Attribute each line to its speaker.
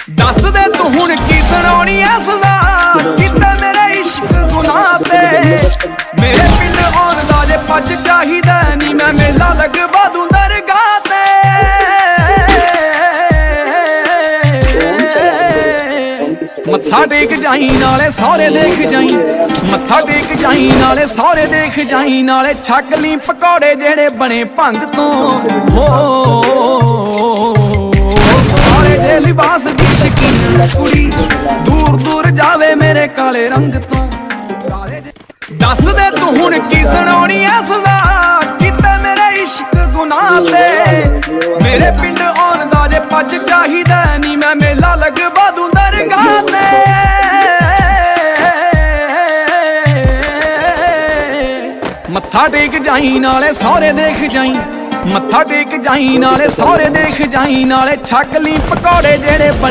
Speaker 1: दस दे तू हुण की सुनानी ऐ सदा किते मेरे इश्क गुनाह ते मेरे पिंड आउण दा जे पज चाहिदा नी मैं मेला लगवा दूं दरगाह ते मत्था टेक जाई नाले सारे देख जाई मत्था टेक जाई नाले सारे देख जाई नाले छक ली पकौड़े जेड़े बने भंग तो हो दे लिबास दी शकीन कुड़ी दूर दूर जावे मेरे काले रंग तो दस दे तू हुण की सुनानी ऐ सदा किते मेरे इश्क गुनाह ते मेरे पिंड आउण दा जे पज चाहिदा नी मैं मेला लगवा दूं दरगाह ते मत्था टेक जाई नाले सारे देख जाई मत्था टेक जाई नाले सारे देख जाई नाले छक ली पकौड़े जेड़े बने